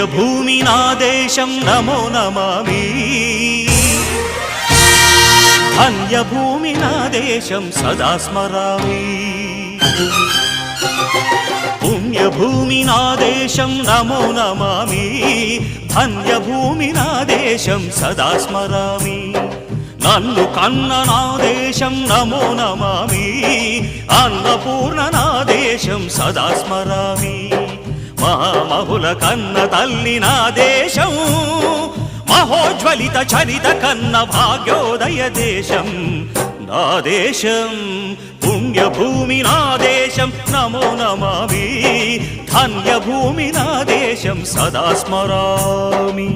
పుణ్యభూమి నా దేశం నమో నమామి ధన్యభూమి నా దేశం సదా స్మరామి పుణ్యభూమి నా దేశం నమో నమామి ధన్యభూమి నా దేశం సదా స్మరామి నన్ను కన్న నా దేశం నమో నమామి అన్నపూర్ణ నా దేశం సదా స్మరామి మహామహుల కన్న తల్లి నా దేశం మహోజ్వలిత చరిత కన్న భాగ్యోదయ దేశం నా దేశం పుణ్యభూమి నా దేశం నమో నమామి ధన్యభూమి నా దేశం సదా స్మరామి